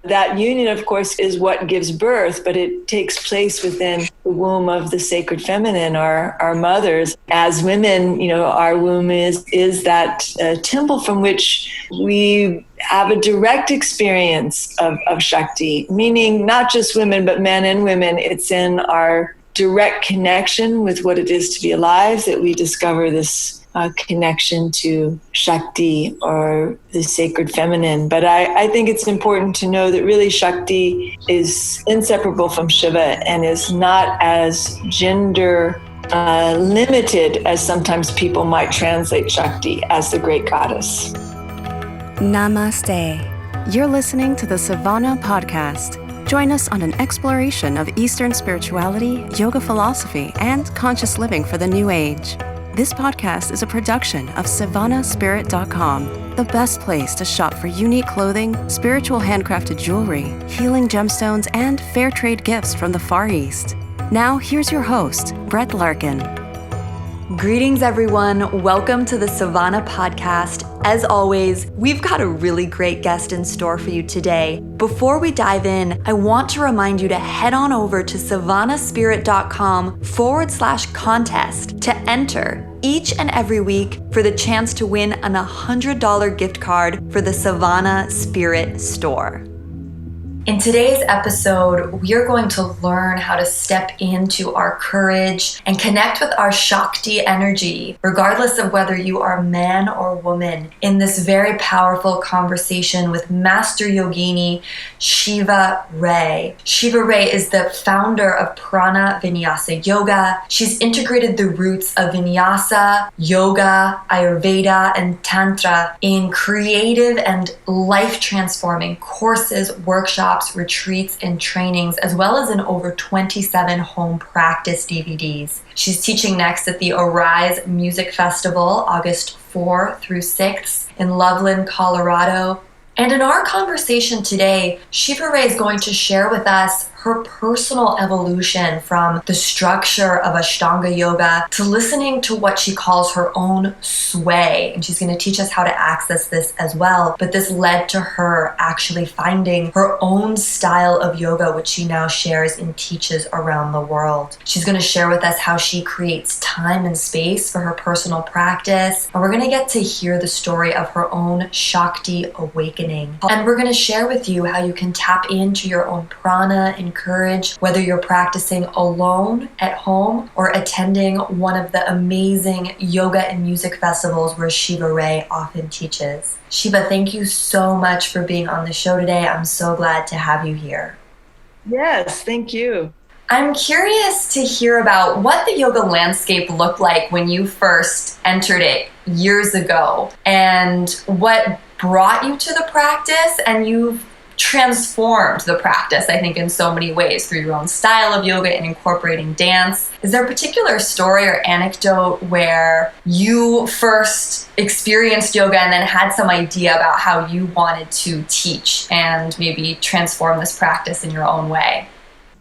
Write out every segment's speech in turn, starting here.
That union, of course, is what gives birth, but it takes place within the womb of the sacred feminine, our mothers. As women, our womb is that temple from which we have a direct experience of Shakti, meaning not just women, but men and women. It's in our direct connection with what it is to be alive that we discover this connection to Shakti or the sacred feminine. But I think it's important to know that really Shakti is inseparable from Shiva and is not as gender limited as sometimes people might translate Shakti as the great goddess. Namaste. You're listening to the Savannah Podcast. Join us on an exploration of Eastern spirituality, yoga philosophy, and conscious living for the new age. This podcast is a production of SavannahSpirit.com, the best place to shop for unique clothing, spiritual handcrafted jewelry, healing gemstones, and fair trade gifts from the Far East. Now, here's your host, Brett Larkin. Greetings, everyone. Welcome to the Savannah Podcast. As always, we've got a really great guest in store for you today. Before we dive in, I want to remind you to head on over to savannahspirit.com/contest to enter each and every week for the chance to win an $100 gift card for the Savannah Spirit store. In today's episode, we are going to learn how to step into our courage and connect with our Shakti energy, regardless of whether you are man or woman, in this very powerful conversation with Master Yogini, Shiva Rea. Shiva Rea is the founder of Prana Vinyasa Yoga. She's integrated the roots of Vinyasa, Yoga, Ayurveda, and Tantra in creative and life-transforming courses, workshops, retreats, and trainings, as well as in over 27 home practice DVDs. She's teaching next at the Arise Music Festival, August 4 through 6 in Loveland, Colorado. And in our conversation today, Shiva Rea is going to share with us her personal evolution from the structure of Ashtanga yoga to listening to what she calls her own sway. And she's going to teach us how to access this as well. But this led to her actually finding her own style of yoga, which she now shares and teaches around the world. She's going to share with us how she creates time and space for her personal practice. And we're going to get to hear the story of her own Shakti awakening. And we're going to share with you how you can tap into your own prana and courage, whether you're practicing alone at home or attending one of the amazing yoga and music festivals where Shiva Rea often teaches. Shiva, thank you so much for being on the show today. I'm so glad to have you here. Yes, thank you. I'm curious to hear about what the yoga landscape looked like when you first entered it years ago and what brought you to the practice. And you've transformed the practice, I think, in so many ways through your own style of yoga and incorporating dance. Is there a particular story or anecdote where you first experienced yoga and then had some idea about how you wanted to teach and maybe transform this practice in your own way?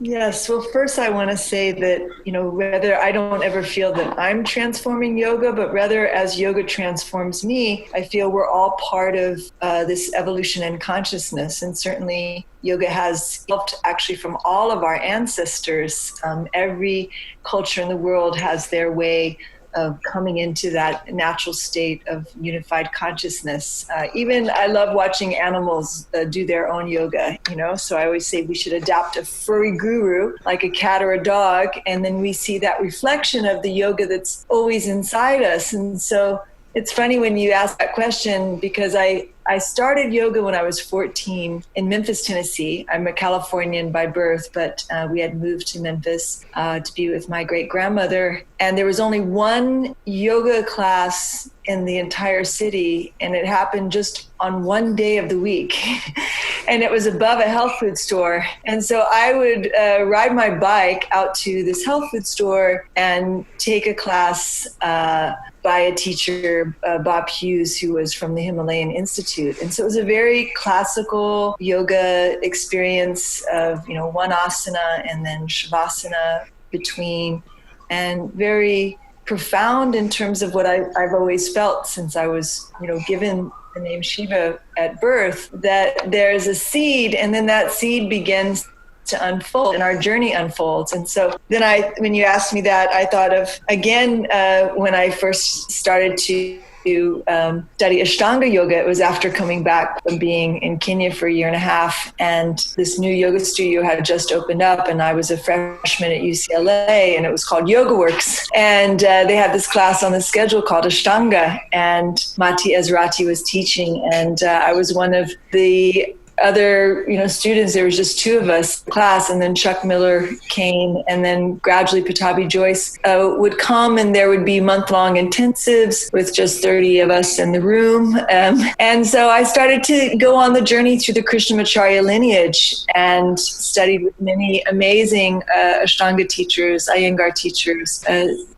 Yes. Well, first I want to say that, whether I don't ever feel that I'm transforming yoga, but rather as yoga transforms me, I feel we're all part of this evolution in consciousness. And certainly yoga has helped actually from all of our ancestors. Every culture in the world has their way of coming into that natural state of unified consciousness. Even I love watching animals do their own yoga, so I always say we should adopt a furry guru like a cat or a dog, and then we see that reflection of the yoga that's always inside us. And so it's funny when you ask that question, because I started yoga when I was 14 in Memphis, Tennessee. I'm a Californian by birth, but we had moved to Memphis to be with my great-grandmother. And there was only one yoga class in the entire city, and it happened just on one day of the week. And it was above a health food store. And so I would ride my bike out to this health food store and take a class by a teacher, Bob Hughes, who was from the Himalayan Institute. And so it was a very classical yoga experience of, one asana and then shavasana between, and very profound in terms of what I've always felt since I was, given the name Shiva at birth, that there's a seed, and then that seed begins to unfold and our journey unfolds. And so then when you asked me that, I thought of, again, when I first started to study Ashtanga yoga. It was after coming back from being in Kenya for a year and a half, and this new yoga studio had just opened up, and I was a freshman at UCLA, and it was called Yoga Works, and they had this class on the schedule called Ashtanga, and Mati Ezrati was teaching, and I was one of the other, students. There was just two of us in class, and then Chuck Miller came, and then gradually Patabi Joyce would come, and there would be month-long intensives with just 30 of us in the room. And so I started to go on the journey through the Krishnamacharya lineage and studied with many amazing Ashtanga teachers, Iyengar teachers,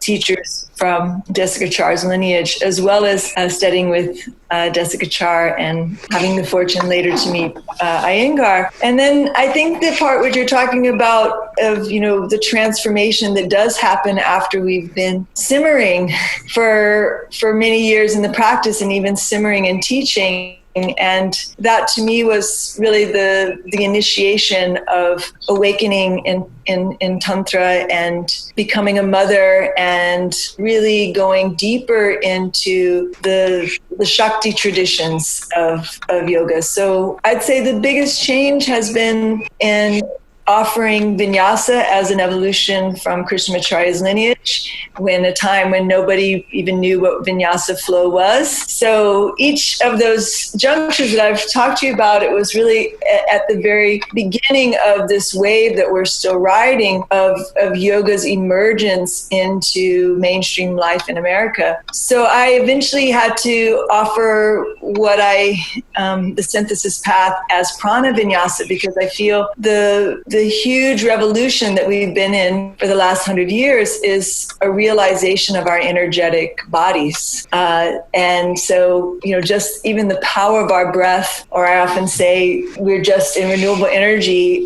teachers from Desikachar's lineage, as well as studying with Desikachar and having the fortune later to meet Iyengar. And then I think the part which you're talking about of, the transformation that does happen after we've been simmering for many years in the practice and even simmering and teaching. And that to me was really the initiation of awakening in Tantra and becoming a mother and really going deeper into the Shakti traditions of yoga. So I'd say the biggest change has been in offering vinyasa as an evolution from Krishnamacharya's lineage in a time when nobody even knew what vinyasa flow was. So each of those junctures that I've talked to you about, it was really at the very beginning of this wave that we're still riding of yoga's emergence into mainstream life in America. So I eventually had to offer what the synthesis path as Prana Vinyasa, because I feel the huge revolution that we've been in for the last 100 years is a realization of our energetic bodies. And so, just even the power of our breath, or I often say we're just in renewable energy,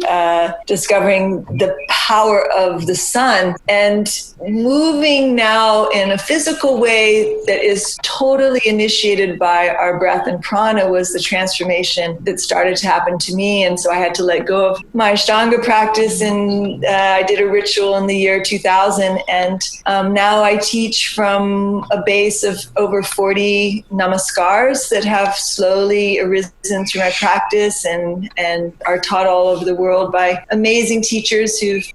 discovering the power of the sun and moving now in a physical way that is totally initiated by our breath and prana was the transformation that started to happen to me. And so I had to let go of my Ashtanga practice, and I did a ritual in the year 2000. And now I teach from a base of over 40 namaskars that have slowly arisen through my practice and are taught all over the world by amazing teachers who've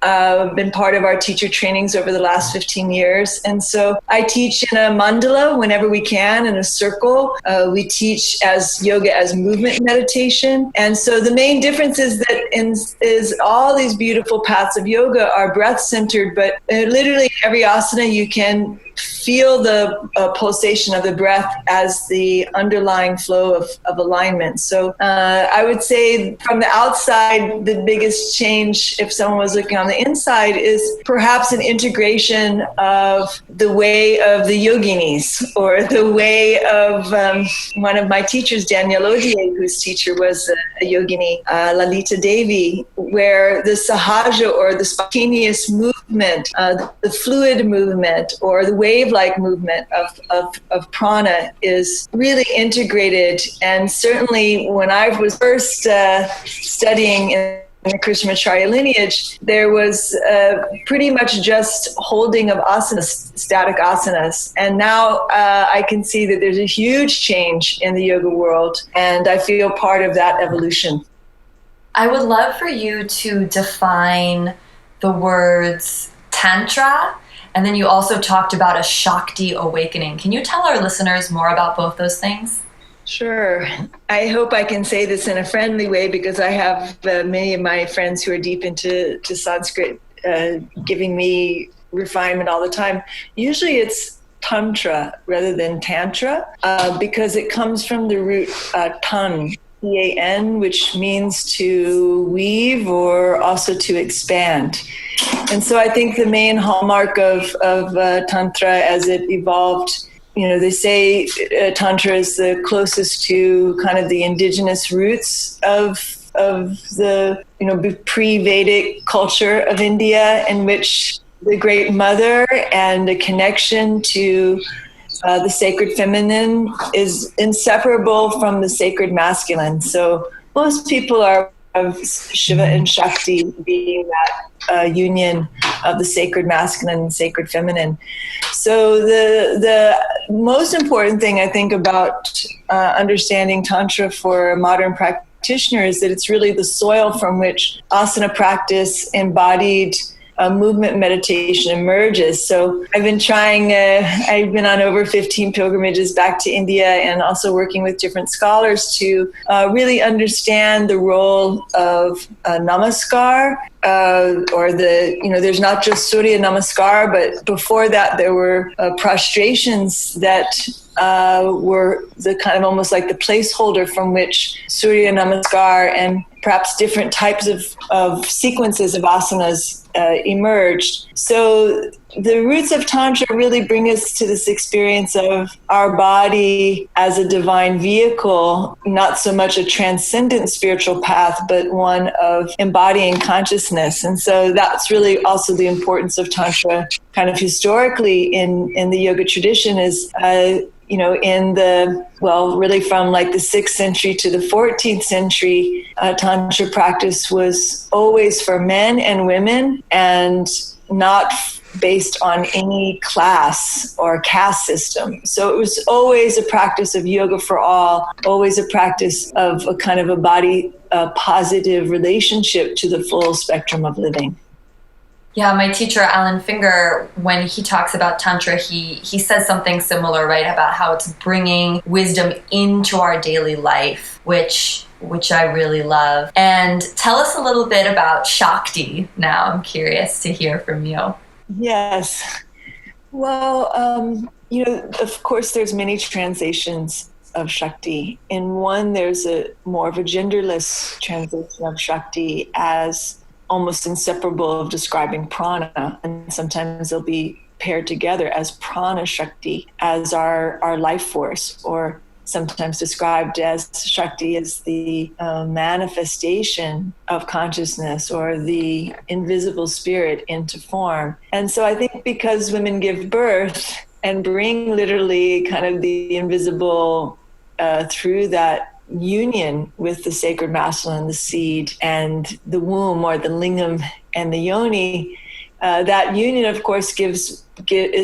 been part of our teacher trainings over the last 15 years. And so I teach in a mandala whenever we can, in a circle. We teach as yoga as movement meditation. And so the main difference is that is all these beautiful paths of yoga are breath centered, but literally every asana you can feel the pulsation of the breath as the underlying flow of alignment. So I would say from the outside, the biggest change, if someone was looking on the inside, is perhaps an integration of the way of the yoginis, or the way of one of my teachers, Danielle Odier, whose teacher was a yogini, Lalita Devi, where the sahaja, or the spontaneous movement, the fluid movement, or the wave-like movement of prana is really integrated. And certainly when I was first studying in the Krishnamacharya lineage, there was pretty much just holding of asanas, static asanas. And now I can see that there's a huge change in the yoga world, and I feel part of that evolution. I would love for you to define the words Tantra, and then you also talked about a Shakti awakening. Can you tell our listeners more about both those things? Sure. I hope I can say this in a friendly way, because I have many of my friends who are deep into Sanskrit giving me refinement all the time. Usually it's Tantra rather than Tantra, because it comes from the root tan, T-A-N, which means to weave or also to expand. And so I think the main hallmark of Tantra as it evolved, they say Tantra is the closest to kind of the indigenous roots of the, pre-Vedic culture of India, in which the Great Mother and a connection to the sacred feminine is inseparable from the sacred masculine. So most people are of Shiva and Shakti being that union of the sacred masculine and sacred feminine. So the most important thing I think about understanding Tantra for modern practitioner is that it's really the soil from which asana practice, embodied movement meditation emerges. So I've been I've been on over 15 pilgrimages back to India and also working with different scholars to really understand the role of Namaskar, there's not just Surya Namaskar, but before that there were prostrations that were the kind of almost like the placeholder from which Surya Namaskar and perhaps different types of sequences of asanas emerged. So the roots of Tantra really bring us to this experience of our body as a divine vehicle, not so much a transcendent spiritual path, but one of embodying consciousness. And so that's really also the importance of Tantra kind of historically in the yoga tradition is really from like the 6th century to the 14th century, Tantra practice was always for men and women and not based on any class or caste system. So it was always a practice of yoga for all, always a practice of a kind of a body positive relationship to the full spectrum of living. Yeah, my teacher, Alan Finger, when he talks about Tantra, he says something similar, right, about how it's bringing wisdom into our daily life, which I really love. And tell us a little bit about Shakti now. I'm curious to hear from you. Yes. Well, of course, there's many translations of Shakti. In one, there's more of a genderless translation of Shakti as almost inseparable of describing prana, and sometimes they'll be paired together as prana Shakti, as our life force, or sometimes described as Shakti as the manifestation of consciousness or the invisible spirit into form. And so I think because women give birth and bring literally kind of the invisible through that union with the sacred masculine, the seed, and the womb, or the lingam and the yoni, that union, of course, is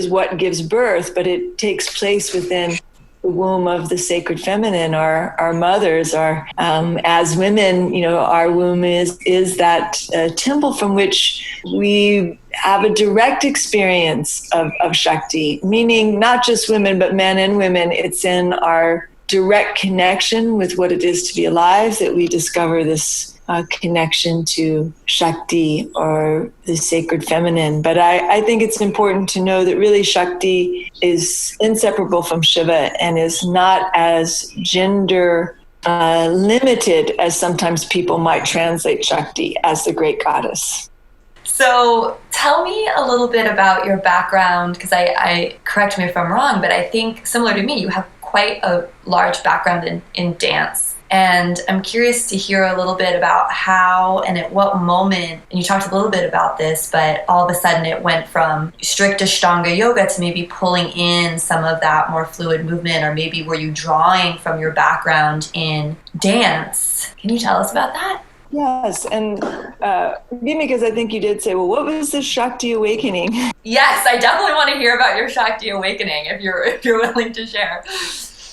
what gives birth, but it takes place within the womb of the sacred feminine. Our mothers are, as women, our womb is that temple from which we have a direct experience of Shakti, meaning not just women, but men and women. It's in our direct connection with what it is to be alive that we discover this connection to Shakti, or the sacred feminine. But I think it's important to know that really Shakti is inseparable from Shiva and is not as gender limited as sometimes people might translate Shakti as the great goddess. So tell me a little bit about your background, because I correct me if I'm wrong, but I think similar to me, you have quite a large background in dance. And I'm curious to hear a little bit about how and at what moment, and you talked a little bit about this, but all of a sudden it went from strict Ashtanga yoga to maybe pulling in some of that more fluid movement, or maybe were you drawing from your background in dance? Can you tell us about that? Yes, and because I think you did say, well, what was the Shakti awakening? Yes, I definitely want to hear about your Shakti awakening if you're willing to share.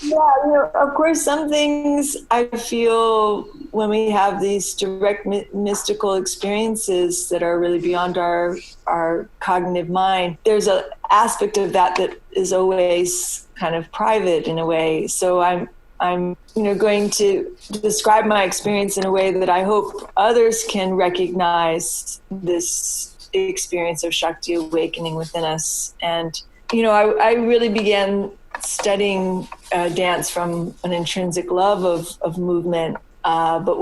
Yeah, of course, some things I feel when we have these direct mystical experiences that are really beyond our cognitive mind, there's an aspect of that is always kind of private in a way. So I'm going to describe my experience in a way that I hope others can recognize this experience of Shakti awakening within us. And, I really began studying dance from an intrinsic love of movement. But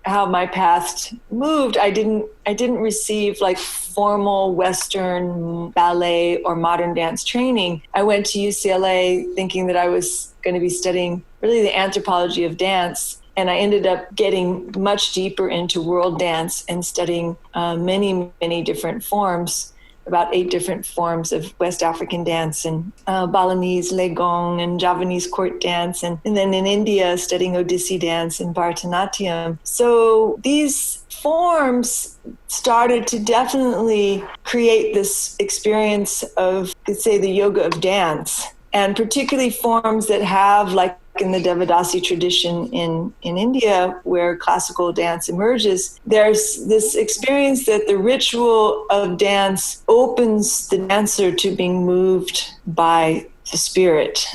how my path moved, I didn't receive like formal Western ballet or modern dance training. I went to UCLA thinking that I was going to be studying really the anthropology of dance. And I ended up getting much deeper into world dance and studying many, many different forms about 8 different forms of West African dance, and Balinese legong and Javanese court dance, and then in India studying Odissi dance and Bharatanatyam. So these forms started to definitely create this experience of, let's say, the yoga of dance, and particularly forms that have, like in the Devadasi tradition in India, where classical dance emerges, there's this experience that the ritual of dance opens the dancer to being moved by the spirit,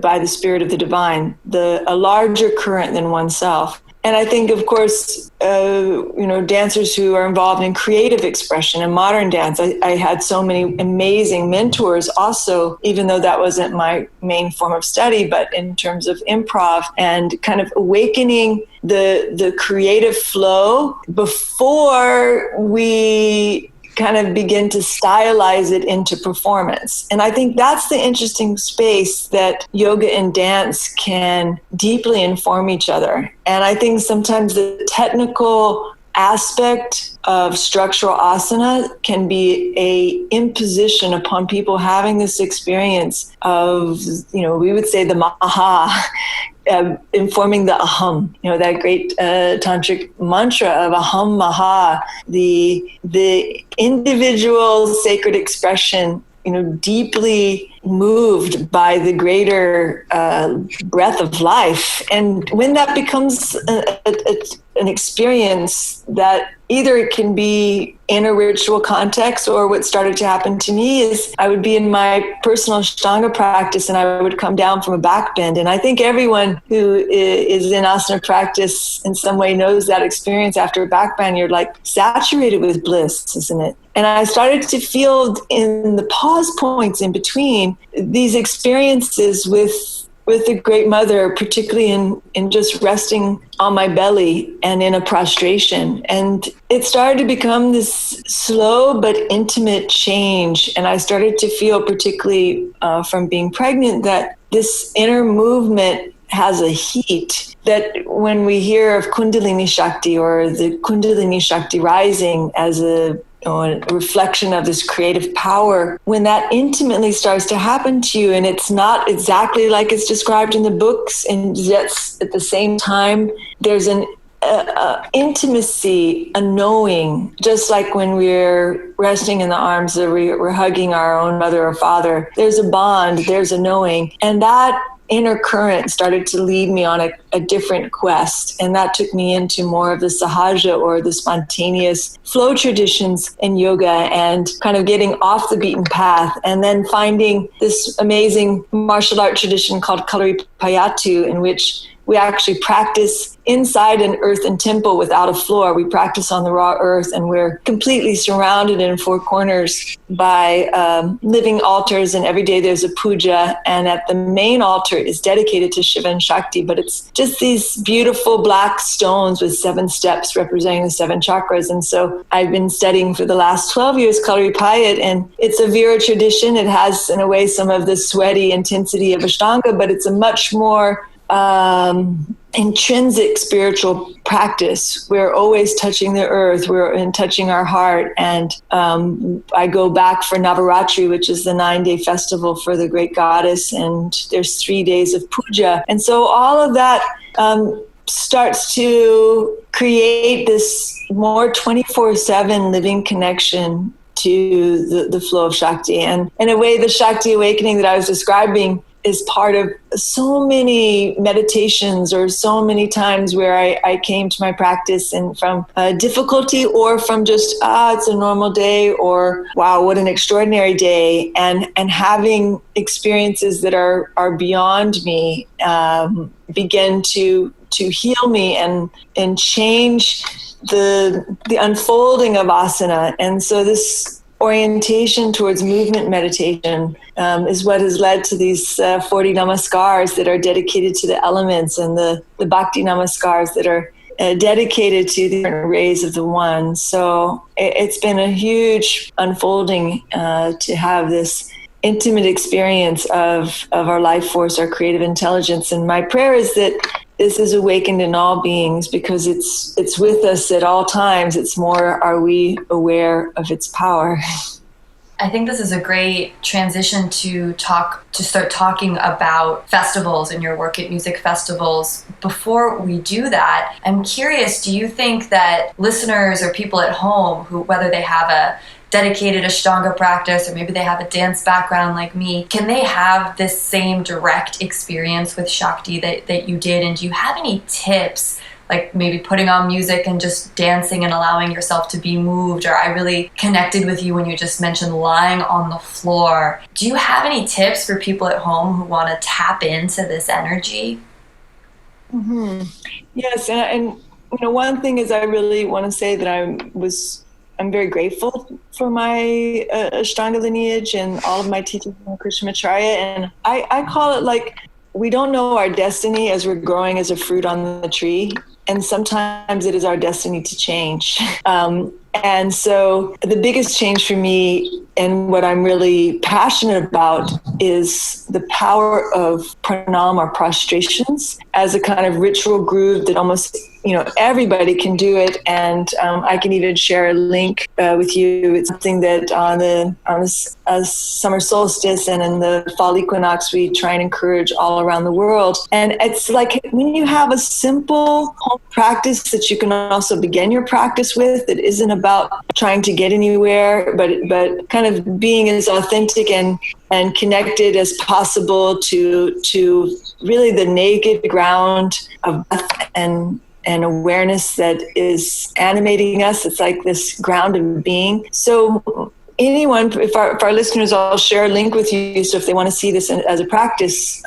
by the spirit of the divine, a larger current than oneself. And I think, of course, dancers who are involved in creative expression and modern dance, I had so many amazing mentors also, even though that wasn't my main form of study, but in terms of improv and kind of awakening the creative flow before we kind of begin to stylize it into performance. And I think that's the interesting space that yoga and dance can deeply inform each other. And I think sometimes the technical aspect of structural asana can be a imposition upon people having this experience of, we would say the maha, informing the aham, that great tantric mantra of aham maha, the individual sacred expression, deeply moved by the greater breath of life. And when that becomes an experience that either it can be in a ritual context, or what started to happen to me is I would be in my personal Ashtanga practice and I would come down from a back bend. And I think everyone who is in asana practice in some way knows that experience. After a back bend, you're like saturated with bliss, isn't it? And I started to feel in the pause points in between these experiences with the Great Mother, particularly in just resting on my belly and in a prostration. And it started to become this slow but intimate change. And I started to feel, particularly from being pregnant, that this inner movement has a heat that when we hear of Kundalini Shakti, or the Kundalini Shakti rising as a reflection of this creative power, when that intimately starts to happen to you, and it's not exactly like it's described in the books, and yet at the same time there's an intimacy, a knowing, just like when we're resting in the arms or we're hugging our own mother or father, there's a bond, there's a knowing. And that inner current started to lead me on a different quest. And that took me into more of the sahaja, or the spontaneous flow traditions in yoga, and kind of getting off the beaten path, and then finding this amazing martial art tradition called Kalaripayattu, in which we actually practice inside an earthen temple without a floor. We practice on the raw earth, and we're completely surrounded in 4 corners by living altars, and every day there's a puja, and at the main altar is dedicated to Shiva and Shakti, but it's just these beautiful black stones with 7 steps representing the 7 chakras. And so I've been studying for the last 12 years Kalaripayat, and it's a Vira tradition. It has, in a way, some of the sweaty intensity of Ashtanga, but it's a much more intrinsic spiritual practice. We're always touching the earth. We're touching our heart. And I go back for Navaratri, which is the 9-day festival for the great goddess. And there's 3 days of puja. And so all of that starts to create this more 24/7 living connection to the flow of Shakti. And in a way, the Shakti awakening that I was describing is part of so many meditations, or so many times where I came to my practice and from difficulty, or from just, it's a normal day, or wow, what an extraordinary day. And having experiences that are beyond me begin to heal me and change the unfolding of asana. And so this orientation towards movement meditation is what has led to these 40 namaskars that are dedicated to the elements, and the bhakti namaskars that are dedicated to the different rays of the one. So it's been a huge unfolding to have this intimate experience of our life force, our creative intelligence. And my prayer is that this is awakened in all beings, because it's with us at all times. It's more, are we aware of its power? I think this is a great transition to start talking about festivals and your work at music festivals. Before we do that, I'm curious, do you think that listeners or people at home who, whether they have a dedicated Ashtanga practice or maybe they have a dance background like me, can they have this same direct experience with Shakti that you did? And do you have any tips, like maybe putting on music and just dancing and allowing yourself to be moved? Or I really connected with you when you just mentioned lying on the floor. Do you have any tips for people at home who want to tap into this energy? Mm-hmm. Yes, and one thing is I really want to say that I'm very grateful for my Ashtanga lineage and all of my teachers in Krishnamacharya. And I call it like, we don't know our destiny as we're growing as a fruit on the tree. And sometimes it is our destiny to change. And so the biggest change for me and what I'm really passionate about is the power of pranam or prostrations as a kind of ritual groove that almost, everybody can do it. And I can even share a link with you. It's something that on the summer solstice and in the fall equinox, we try and encourage all around the world. And it's like when you have a simple home practice that you can also begin your practice with, that isn't about trying to get anywhere, but kind of being as authentic and connected as possible to really the naked ground of breath and awareness that is animating us. It's like this ground of being. So anyone, if our listeners, I'll share a link with you. So if they want to see this as a practice,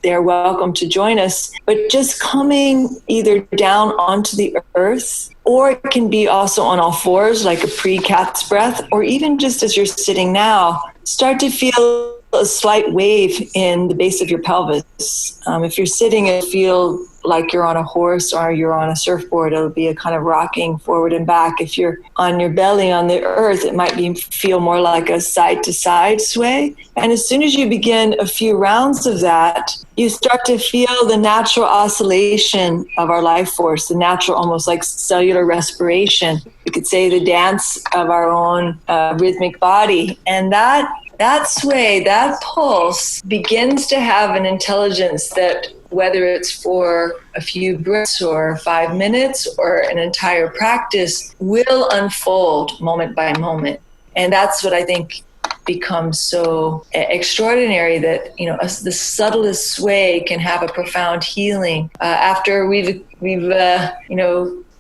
they're welcome to join us. But just coming either down onto the earth, or it can be also on all fours, like a pre-cat's breath, or even just as you're sitting now, start to feel a slight wave in the base of your pelvis. If you're sitting, it feel like you're on a horse or you're on a surfboard. It'll be a kind of rocking forward and back. If you're on your belly on the earth, it might feel more like a side to side sway. And as soon as you begin a few rounds of that, you start to feel the natural oscillation of our life force, the natural, almost like cellular respiration. You could say the dance of our own rhythmic body. And that sway, that pulse begins to have an intelligence that, whether it's for a few breaths or 5 minutes or an entire practice, will unfold moment by moment. And that's what I think becomes so extraordinary, that the subtlest sway can have a profound healing after we've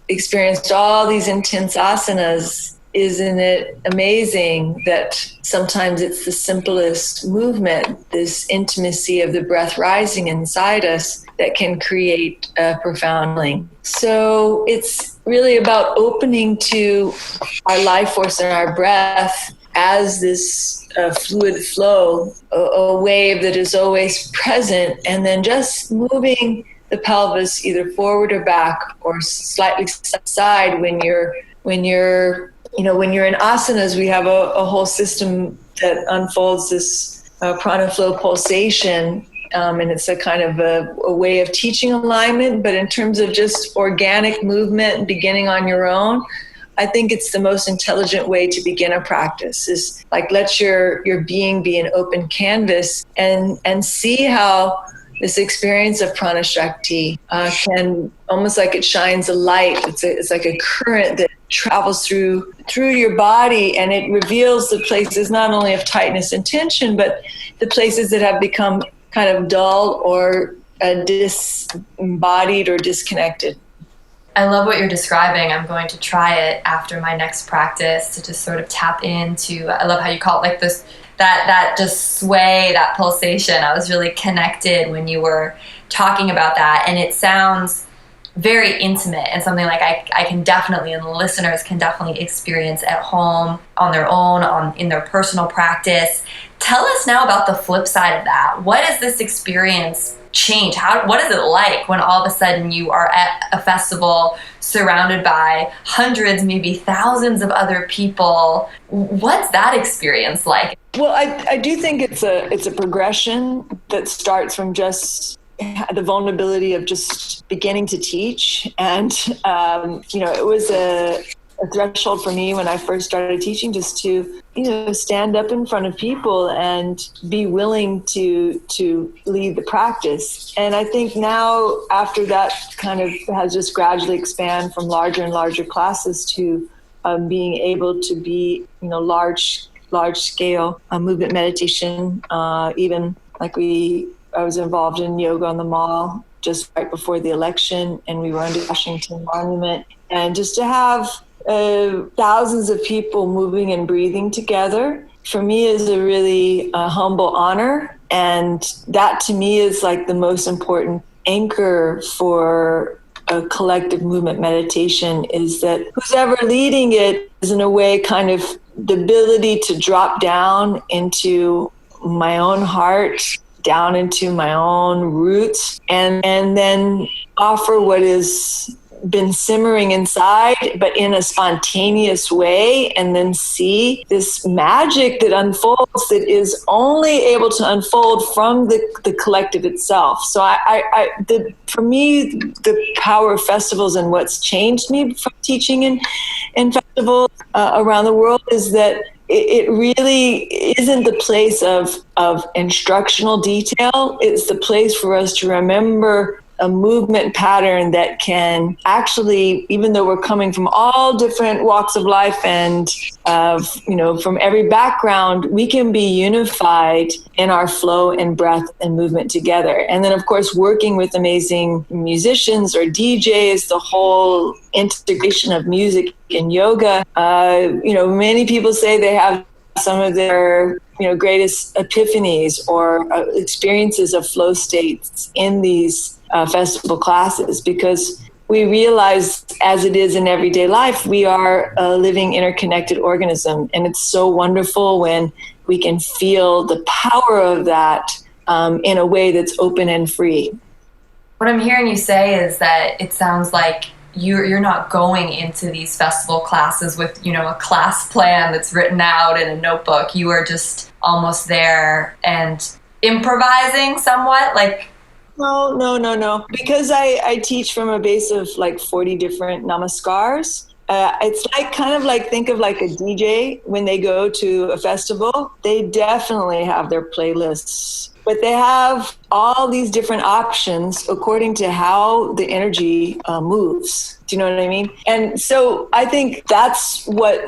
experienced all these intense asanas. Isn't it amazing that sometimes it's the simplest movement, this intimacy of the breath rising inside us, that can create a profound healing? So it's really about opening to our life force and our breath as this fluid flow, a wave that is always present, and then just moving the pelvis either forward or back or slightly side when you're in asanas. We have a whole system that unfolds this prana flow pulsation, and it's a kind of a way of teaching alignment. But in terms of just organic movement, beginning on your own, I think it's the most intelligent way to begin a practice. Is like, let your being be an open canvas and see how this experience of Prana Shakti can, almost like it shines a light. It's like a current that travels through your body, and it reveals the places not only of tightness and tension, but the places that have become kind of dull or disembodied or disconnected. I love what you're describing. I'm going to try it after my next practice to just sort of tap into, I love how you call it like this, that just sway, that pulsation. I was really connected when you were talking about that, and it sounds very intimate and something like I can definitely, and the listeners can definitely experience at home, on their own, in their personal practice. Tell us now about the flip side of that. What is this experience change? What is it like when all of a sudden you are at a festival surrounded by hundreds, maybe thousands of other people? What's that experience like? Well, I do think it's a progression that starts from just the vulnerability of just beginning to teach. And, it was a threshold for me when I first started teaching, just to, stand up in front of people and be willing to lead the practice. And I think now, after that kind of has just gradually expanded from larger and larger classes to being able to be, large scale movement meditation. Even like I was involved in yoga on the Mall just right before the election, and we were under Washington Monument, and just to have thousands of people moving and breathing together, for me, is a really humble honor. And that to me is like the most important anchor for a collective movement meditation, is that who's ever leading it is in a way kind of the ability to drop down into my own heart, down into my own roots, and then offer what has been simmering inside, but in a spontaneous way, and then see this magic that unfolds, that is only able to unfold from the collective itself. So for me, the power of festivals and what's changed me from teaching in festivals around the world is that it really isn't the place of instructional detail. It's the place for us to remember a movement pattern that can actually, even though we're coming from all different walks of life and from every background, we can be unified in our flow and breath and movement together. And then, of course, working with amazing musicians or DJs, the whole integration of music and yoga. Many people say they have some of their greatest epiphanies or experiences of flow states in these festival classes, because we realize, as it is in everyday life, we are a living interconnected organism, and it's so wonderful when we can feel the power of that in a way that's open and free. What I'm hearing you say is that it sounds like you're not going into these festival classes with a class plan that's written out in a notebook. You are just almost there and improvising somewhat, like. No. Because I teach from a base of like 40 different namaskars. It's like kind of like, think of like a DJ when they go to a festival. They definitely have their playlists, but they have all these different options according to how the energy moves. Do you know what I mean? And so I think that's what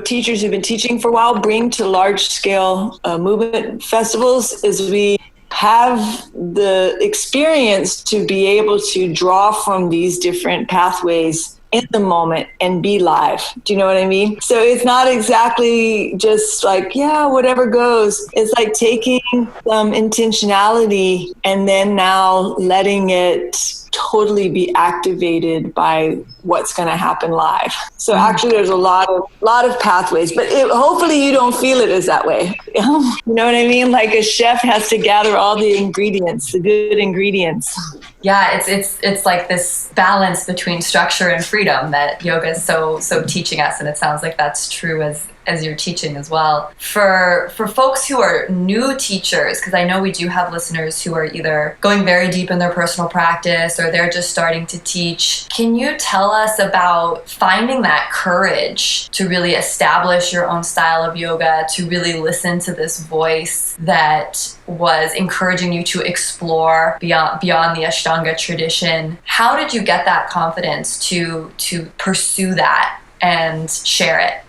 teachers who've been teaching for a while bring to large scale movement festivals, is we have the experience to be able to draw from these different pathways in the moment and be live. Do you know what I mean? So it's not exactly just like, whatever goes. It's like taking some intentionality and then now letting it totally be activated by what's going to happen live. So actually there's a lot of pathways, but hopefully you don't feel it as that way. You know what I mean? Like a chef has to gather all the ingredients, the good ingredients. Yeah, it's like this balance between structure and freedom that yoga is so teaching us, and it sounds like that's true as you're teaching as well. For folks who are new teachers, because I know we do have listeners who are either going very deep in their personal practice or they're just starting to teach, can you tell us about finding that courage to really establish your own style of yoga, to really listen to this voice that was encouraging you to explore beyond the Ashtanga tradition? How did you get that confidence to pursue that and share it?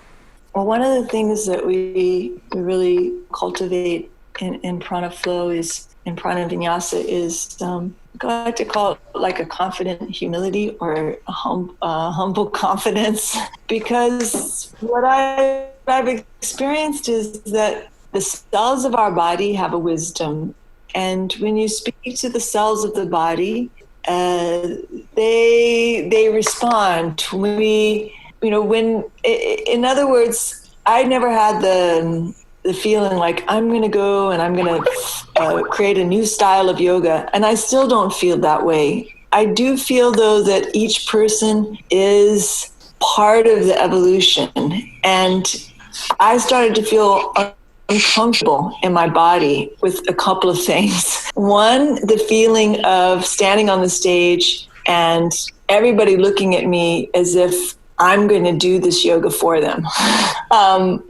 Well, one of the things that we really cultivate in Prana Flow in Prana Vinyasa is, I like to call it like a confident humility or a humble confidence, because what I've experienced is that the cells of our body have a wisdom. And when you speak to the cells of the body, they respond. In other words, I never had the feeling like I'm going to go and I'm going to create a new style of yoga. And I still don't feel that way. I do feel, though, that each person is part of the evolution. And I started to feel uncomfortable in my body with a couple of things. One, the feeling of standing on the stage and everybody looking at me as if I'm going to do this yoga for them.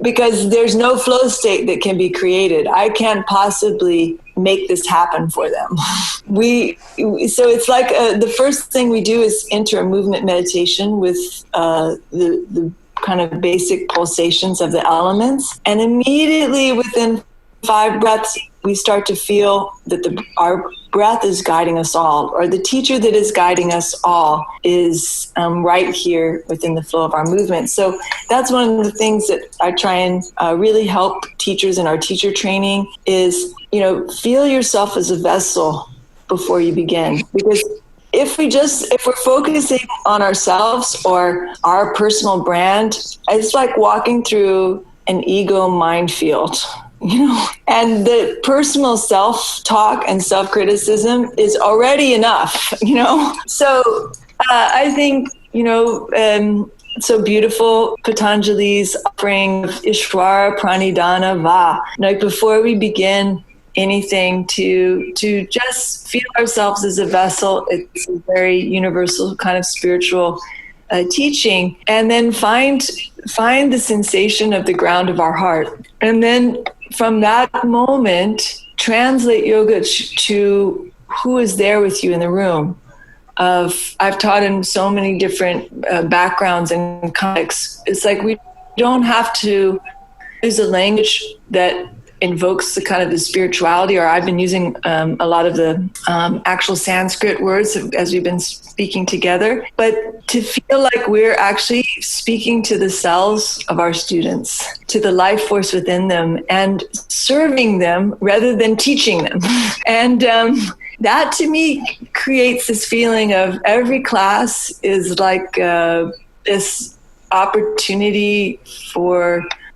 Because there's no flow state that can be created. I can't possibly make this happen for them. So it's like the first thing we do is enter a movement meditation with the kind of basic pulsations of the elements. And immediately within 5 breaths, we start to feel that our breath is guiding us all, or the teacher that is guiding us all is right here within the flow of our movement. So that's one of the things that I try and really help teachers in our teacher training is, feel yourself as a vessel before you begin. Because if we're focusing on ourselves or our personal brand, it's like walking through an ego minefield. And the personal self-talk and self-criticism is already enough, So I think, so beautiful, Patanjali's offering of Ishvara Pranidhana Va. Like before we begin anything, to just feel ourselves as a vessel. It's a very universal kind of spiritual teaching, and then find the sensation of the ground of our heart. And then from that moment, translate yoga to who is there with you in the room. I've taught in so many different backgrounds and contexts. It's like we don't have to use a language that invokes the kind of the spirituality, or I've been using a lot of the actual Sanskrit words as we've been speaking together, but to feel like we're actually speaking to the cells of our students, to the life force within them, and serving them rather than teaching them. And that to me creates this feeling of every class is like this opportunity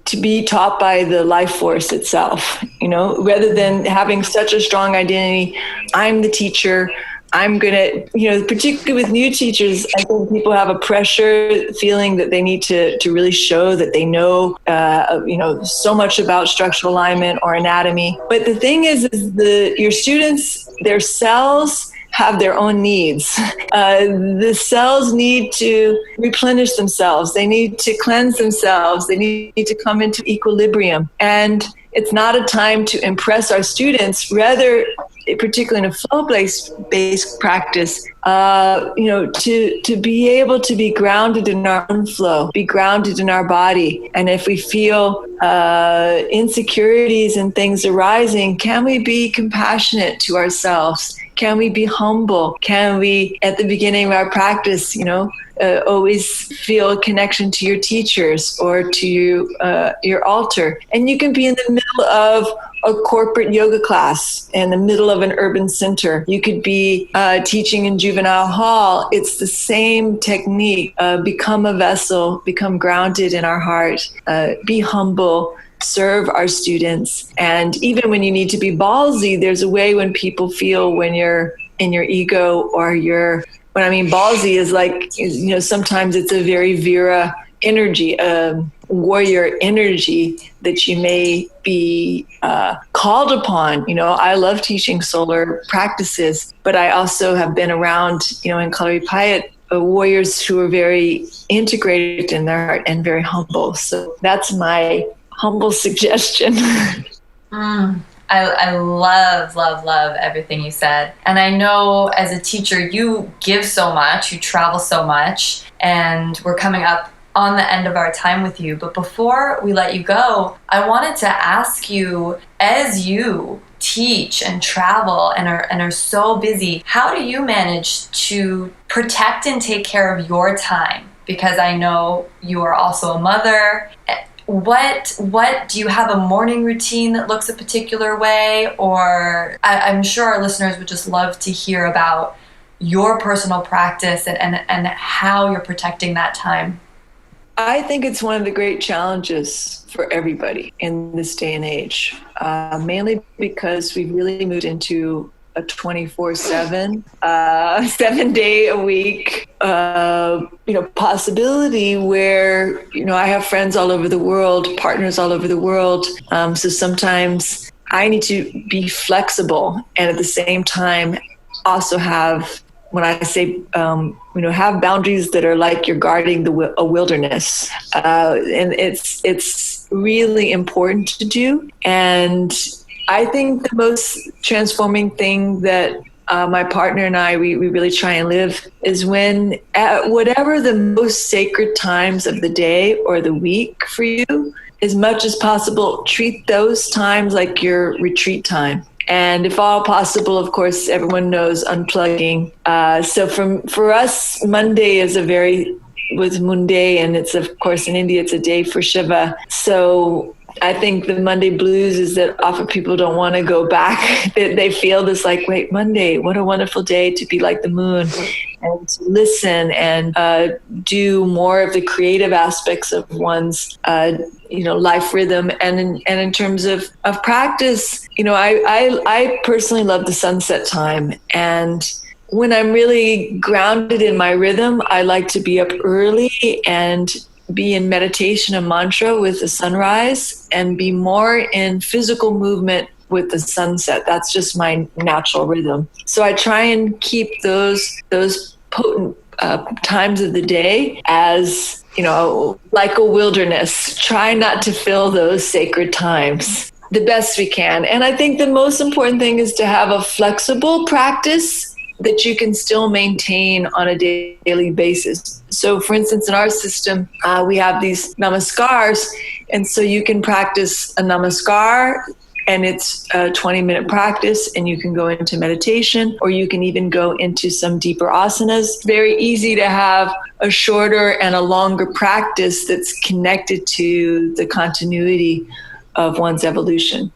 to be taught by the life force itself, rather than having such a strong identity. I'm the teacher. I'm going to, particularly with new teachers, I think people have a pressure feeling that they need to really show that they know, so much about structural alignment or anatomy. But the thing is your students, their cells have their own needs. The cells need to replenish themselves. They need to cleanse themselves. They need to come into equilibrium. And it's not a time to impress our students, rather, particularly in a flow-based practice, to be able to be grounded in our own flow, be grounded in our body. And if we feel insecurities and things arising, can we be compassionate to ourselves? Can we be humble? Can we, at the beginning of our practice, always feel a connection to your teachers or to your altar? And you can be in the middle of a corporate yoga class in the middle of an urban center. You could be teaching in juvenile hall. It's the same technique. Become a vessel, become grounded in our heart, be humble, serve our students. And even when you need to be ballsy, there's a way when people feel when you're in your ego or when I mean ballsy is like, sometimes it's a very Vira energy, warrior energy that you may be called upon. I love teaching solar practices, but I also have been around, in Kalaripayat, warriors who are very integrated in their heart and very humble. So that's my humble suggestion. I love everything you said. And I know as a teacher, you give so much, you travel so much, and we're coming up on the end of our time with you. But before we let you go, I wanted to ask you, as you teach and travel and are so busy, how do you manage to protect and take care of your time? Because I know you are also a mother. What do you have a morning routine that looks a particular way? Or I'm sure our listeners would just love to hear about your personal practice and how you're protecting that time. I think it's one of the great challenges for everybody in this day and age, mainly because we've really moved into a 24/7, 7-day-a-week, possibility where, I have friends all over the world, partners all over the world. So sometimes I need to be flexible and at the same time also have when I say, have boundaries that are like you're guarding a wilderness. And it's really important to do. And I think the most transforming thing that my partner and I, we really try and live is when at whatever the most sacred times of the day or the week for you, as much as possible, treat those times like your retreat time. And if all possible, of course, everyone knows unplugging. So for us, Monday is was Monday, and it's, of course, in India, it's a day for Shiva. So I think the Monday blues is that often people don't want to go back. They feel this like, wait, Monday, what a wonderful day to be like the moon and to listen and do more of the creative aspects of one's life rhythm. And in terms of practice, I personally love the sunset time. And when I'm really grounded in my rhythm, I like to be up early and be in meditation and mantra with the sunrise and be more in physical movement with the sunset. That's just my natural rhythm. So I try and keep those potent times of the day as, like a wilderness. Try not to fill those sacred times the best we can. And I think the most important thing is to have a flexible practice that you can still maintain on a daily basis. So for instance, in our system, we have these namaskars. And so you can practice a namaskar and it's a 20-minute practice and you can go into meditation, or you can even go into some deeper asanas. Very easy to have a shorter and a longer practice that's connected to the continuity of one's evolution.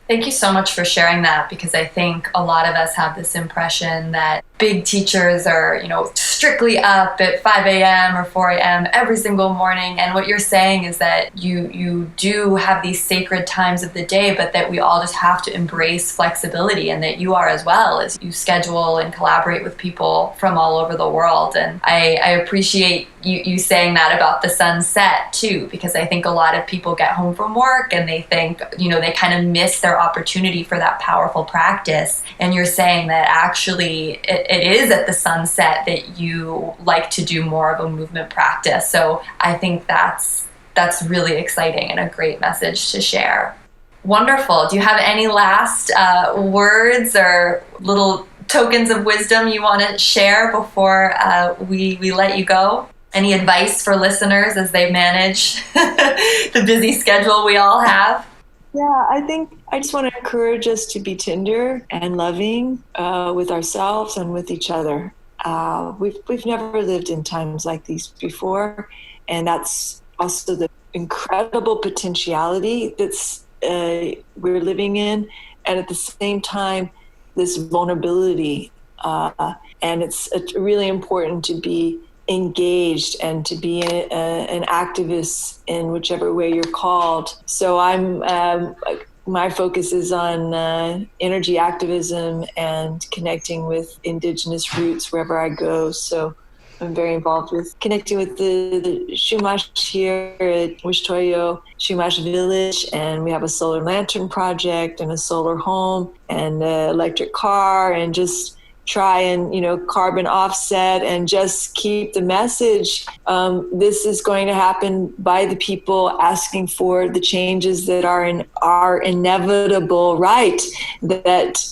Thank you so much for sharing that, because I think a lot of us have this impression that big teachers are, strictly up at 5 a.m. or 4 a.m. every single morning. And what you're saying is that you do have these sacred times of the day, but that we all just have to embrace flexibility, and that you are as well, as you schedule and collaborate with people from all over the world. And I appreciate you saying that about the sunset too, because I think a lot of people get home from work and they think, they kind of miss their opportunity for that powerful practice. And you're saying that actually it is at the sunset that you like to do more of a movement practice. So I think that's really exciting and a great message to share. Wonderful. Do you have any last words or little tokens of wisdom you want to share before we let you go? Any advice for listeners as they manage the busy schedule we all have? Yeah, I think I just want to encourage us to be tender and loving with ourselves and with each other. We've never lived in times like these before, and that's also the incredible potentiality that's we're living in, and at the same time, this vulnerability. And it's really important to be engaged and to be an activist in whichever way you're called. So my focus is on energy activism and connecting with indigenous roots wherever I go. So I'm very involved with connecting with the Shumash here at Wishtoyo Shumash Village, and we have a solar lantern project and a solar home and an electric car, and just try and, carbon offset and just keep the message. This is going to happen by the people asking for the changes that are inevitable, right? That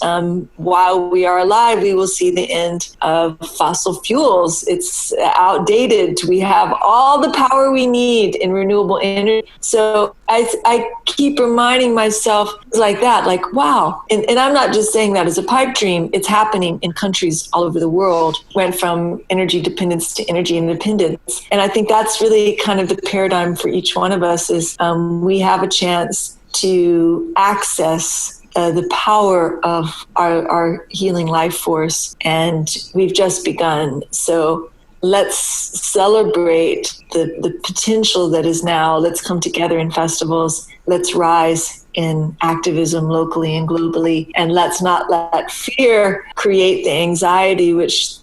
while we are alive, we will see the end of fossil fuels. It's outdated. We have all the power we need in renewable energy. So I keep reminding myself like that, like, wow. And I'm not just saying that as a pipe dream. It's happening in countries all over the world, went from energy dependence to energy independence. And I think that's really kind of the paradigm for each one of us is we have a chance to access the power of our healing life force. And we've just begun. So let's celebrate the potential that is now. Let's come together in festivals. Let's rise in activism locally and globally. And let's not let fear create the anxiety, which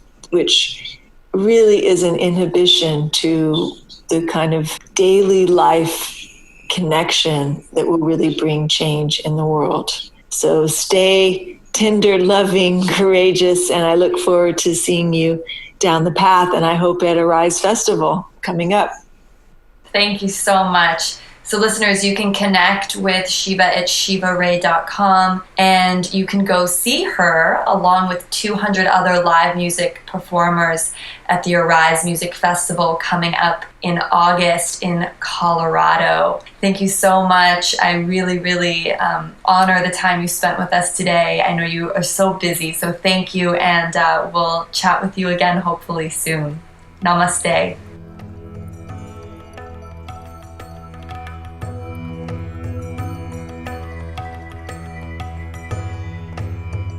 really is an inhibition to the kind of daily life connection that will really bring change in the world. So stay tender, loving, courageous, and I look forward to seeing you down the path, and I hope at Arise Festival coming up. Thank you so much. So listeners, you can connect with Shiva at shivaray.com, and you can go see her along with 200 other live music performers at the Arise Music Festival coming up in August in Colorado. Thank you so much. I really, really honor the time you spent with us today. I know you are so busy, so thank you, and we'll chat with you again hopefully soon. Namaste.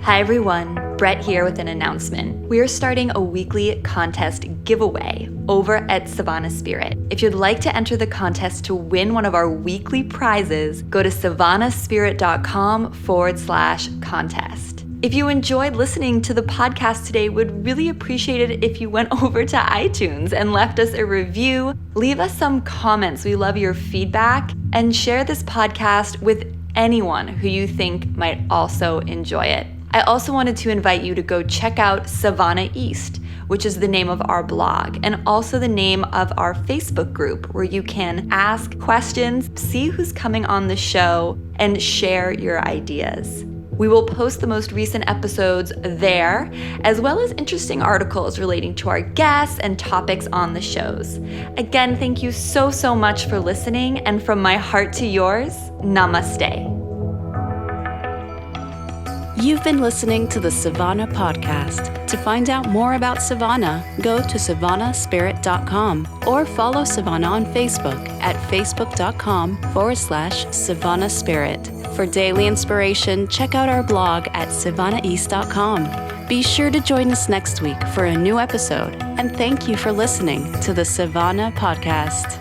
Hi everyone, Brett here with an announcement. We are starting a weekly contest giveaway over at Savannah Spirit. If you'd like to enter the contest to win one of our weekly prizes, go to savannahspirit.com/contest. If you enjoyed listening to the podcast today, would really appreciate it if you went over to iTunes and left us a review. Leave us some comments. We love your feedback, and share this podcast with anyone who you think might also enjoy it. I also wanted to invite you to go check out Savannah East, which is the name of our blog, and also the name of our Facebook group, where you can ask questions, see who's coming on the show, and share your ideas. We will post the most recent episodes there, as well as interesting articles relating to our guests and topics on the shows. Again, thank you so much for listening, and from my heart to yours, namaste. You've been listening to the Savannah Podcast. To find out more about Savannah, go to savannahspirit.com or follow Savannah on Facebook at facebook.com/Savannah Spirit. For daily inspiration, check out our blog at savannaheast.com. Be sure to join us next week for a new episode, and thank you for listening to the Savannah Podcast.